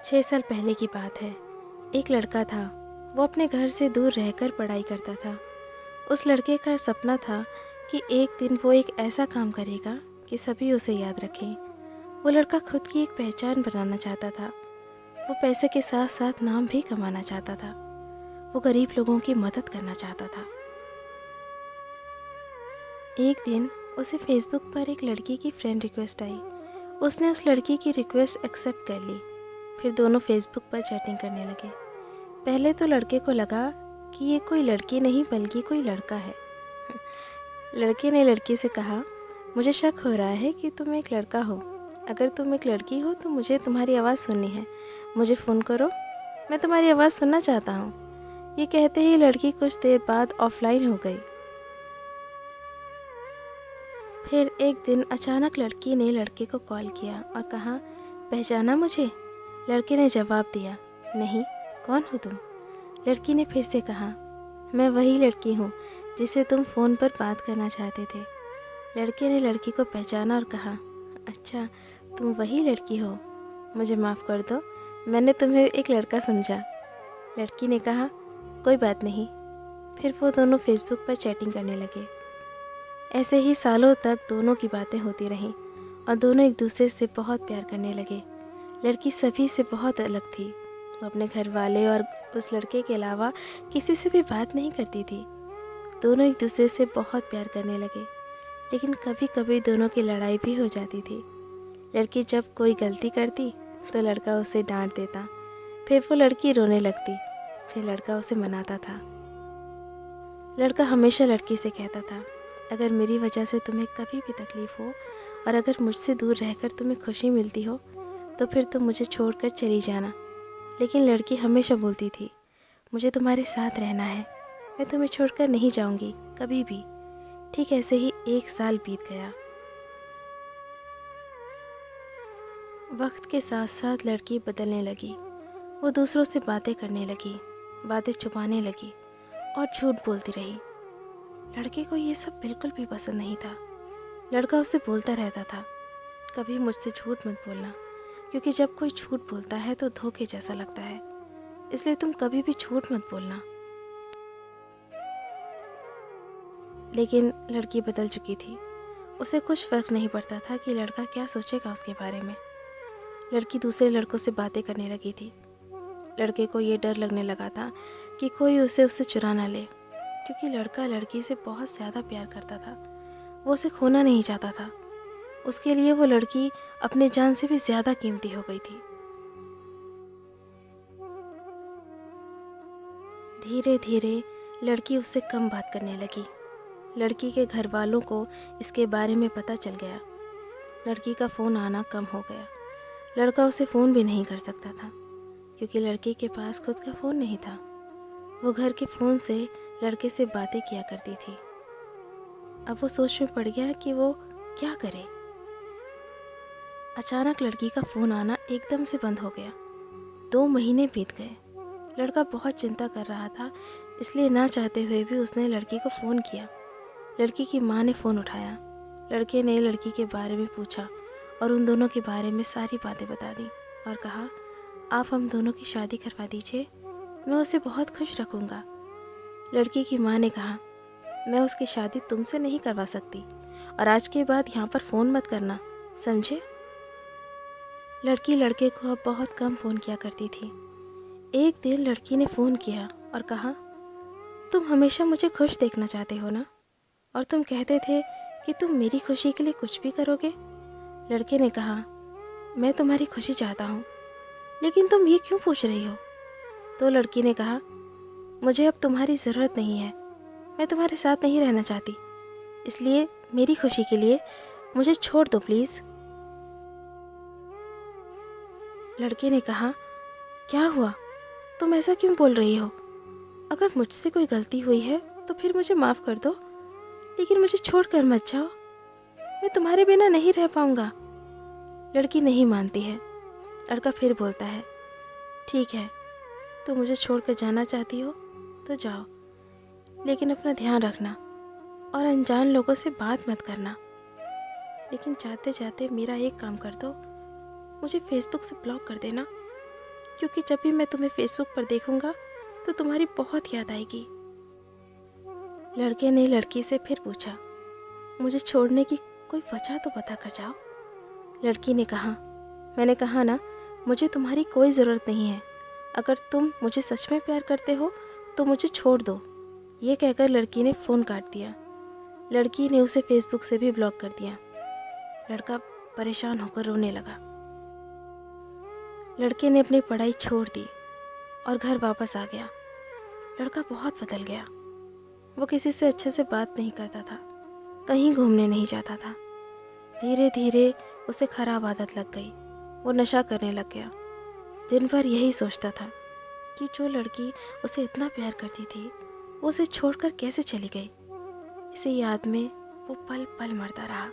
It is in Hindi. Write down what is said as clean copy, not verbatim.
6 साल पहले की बात है। एक लड़का था। वो अपने घर से दूर रहकर पढ़ाई करता था। उस लड़के का सपना था कि एक दिन वो एक ऐसा काम करेगा कि सभी उसे याद रखें। वो लड़का खुद की एक पहचान बनाना चाहता था। वो पैसे के साथ साथ नाम भी कमाना चाहता था। वो गरीब लोगों की मदद करना चाहता था। एक दिन उसे फेसबुक पर एक लड़की की फ्रेंड रिक्वेस्ट आई। उसने उस लड़की की रिक्वेस्ट एक्सेप्ट कर ली। फिर दोनों फेसबुक पर चैटिंग करने लगे। पहले तो लड़के को लगा कि ये कोई लड़की नहीं बल्कि कोई लड़का है। लड़के ने लड़की से कहा, मुझे शक हो रहा है कि तुम एक लड़का हो। अगर तुम एक लड़की हो तो मुझे तुम्हारी आवाज़ सुननी है। मुझे फ़ोन करो, मैं तुम्हारी आवाज़ सुनना चाहता हूँ। ये कहते ही लड़की कुछ देर बाद ऑफलाइन हो गई। फिर एक दिन अचानक लड़की ने लड़के को कॉल किया और कहा, पहचाना मुझे? लड़के ने जवाब दिया, नहीं, कौन हो तुम? लड़की ने फिर से कहा, मैं वही लड़की हूँ जिसे तुम फ़ोन पर बात करना चाहते थे। लड़के ने लड़की को पहचाना और कहा, अच्छा, तुम वही लड़की हो। मुझे माफ़ कर दो, मैंने तुम्हें एक लड़का समझा। लड़की ने कहा, कोई बात नहीं। फिर वो दोनों फेसबुक पर चैटिंग करने लगे। ऐसे ही सालों तक दोनों की बातें होती रहीं और दोनों एक दूसरे से बहुत प्यार करने लगे। लड़की सभी से बहुत अलग थी। वो अपने घर वाले और उस लड़के के अलावा किसी से भी बात नहीं करती थी। दोनों एक दूसरे से बहुत प्यार करने लगे, लेकिन कभी कभी दोनों की लड़ाई भी हो जाती थी। लड़की जब कोई गलती करती तो लड़का उसे डांट देता। फिर वो लड़की रोने लगती। फिर लड़का उसे मनाता था। लड़का हमेशा लड़की से कहता था, अगर मेरी वजह से तुम्हें कभी भी तकलीफ़ हो और अगर मुझसे दूर रहकर तुम्हें खुशी मिलती हो तो फिर तुम मुझे छोड़कर चली जाना। लेकिन लड़की हमेशा बोलती थी, मुझे तुम्हारे साथ रहना है, मैं तुम्हें छोड़कर नहीं जाऊंगी कभी भी। ठीक ऐसे ही 1 साल बीत गया। वक्त के साथ साथ लड़की बदलने लगी। वो दूसरों से बातें करने लगी, बातें छुपाने लगी और झूठ बोलती रही। लड़के को ये सब बिल्कुल भी पसंद नहीं था। लड़का उसे बोलता रहता था, कभी मुझसे झूठ मत बोलना, क्योंकि जब कोई झूठ बोलता है तो धोखे जैसा लगता है, इसलिए तुम कभी भी झूठ मत बोलना। लेकिन लड़की बदल चुकी थी। उसे कुछ फर्क नहीं पड़ता था कि लड़का क्या सोचेगा उसके बारे में। लड़की दूसरे लड़कों से बातें करने लगी थी। लड़के को ये डर लगने लगा था कि कोई उसे उससे चुरा ना ले, क्योंकि लड़का लड़की से बहुत ज़्यादा प्यार करता था। वो उसे खोना नहीं चाहता था। उसके लिए वो लड़की अपने जान से भी ज़्यादा कीमती हो गई थी। धीरे धीरे लड़की उससे कम बात करने लगी। लड़की के घर वालों को इसके बारे में पता चल गया। लड़की का फ़ोन आना कम हो गया। लड़का उसे फ़ोन भी नहीं कर सकता था, क्योंकि लड़की के पास खुद का फ़ोन नहीं था। वो घर के फ़ोन से लड़के से बातें किया करती थी। अब वो सोच में पड़ गया कि वो क्या करे। अचानक लड़की का फ़ोन आना एकदम से बंद हो गया। 2 महीने बीत गए। लड़का बहुत चिंता कर रहा था, इसलिए ना चाहते हुए भी उसने लड़की को फ़ोन किया। लड़की की माँ ने फ़ोन उठाया। लड़के ने लड़की के बारे में पूछा और उन दोनों के बारे में सारी बातें बता दी और कहा, आप हम दोनों की शादी करवा दीजिए, मैं उसे बहुत खुश रखूँगा। लड़की की माँ ने कहा, मैं उसकी शादी तुमसे नहीं करवा सकती और आज के बाद यहाँ पर फ़ोन मत करना, समझे? लड़की लड़के को अब बहुत कम फ़ोन किया करती थी। एक दिन लड़की ने फ़ोन किया और कहा, तुम हमेशा मुझे खुश देखना चाहते हो ना, और तुम कहते थे कि तुम मेरी खुशी के लिए कुछ भी करोगे। लड़के ने कहा, मैं तुम्हारी खुशी चाहता हूँ, लेकिन तुम ये क्यों पूछ रही हो? तो लड़की ने कहा, मुझे अब तुम्हारी ज़रूरत नहीं है, मैं तुम्हारे साथ नहीं रहना चाहती, इसलिए मेरी खुशी के लिए मुझे छोड़ दो प्लीज़। लड़के ने कहा, क्या हुआ? तुम ऐसा क्यों बोल रही हो? अगर मुझसे कोई गलती हुई है तो फिर मुझे माफ़ कर दो, लेकिन मुझे छोड़कर मत जाओ, मैं तुम्हारे बिना नहीं रह पाऊंगा। लड़की नहीं मानती है। लड़का फिर बोलता है, ठीक है, तुम मुझे छोड़कर जाना चाहती हो तो जाओ, लेकिन अपना ध्यान रखना और अनजान लोगों से बात मत करना। लेकिन जाते जाते मेरा एक काम कर दो, मुझे फेसबुक से ब्लॉक कर देना, क्योंकि जब भी मैं तुम्हें फेसबुक पर देखूंगा तो तुम्हारी बहुत याद आएगी। लड़के ने लड़की से फिर पूछा, मुझे छोड़ने की कोई वजह तो बता कर जाओ। लड़की ने कहा, मैंने कहा ना, मुझे तुम्हारी कोई ज़रूरत नहीं है। अगर तुम मुझे सच में प्यार करते हो तो मुझे छोड़ दो। ये कहकर लड़की ने फ़ोन काट दिया। लड़की ने उसे फेसबुक से भी ब्लॉक कर दिया। लड़का परेशान होकर रोने लगा। लड़के ने अपनी पढ़ाई छोड़ दी और घर वापस आ गया। लड़का बहुत बदल गया। वो किसी से अच्छे से बात नहीं करता था, कहीं घूमने नहीं जाता था। धीरे धीरे उसे खराब आदत लग गई। वो नशा करने लग गया। दिन भर यही सोचता था कि जो लड़की उसे इतना प्यार करती थी वो उसे छोड़कर कैसे चली गई। इसी याद में वो पल पल मरता रहा।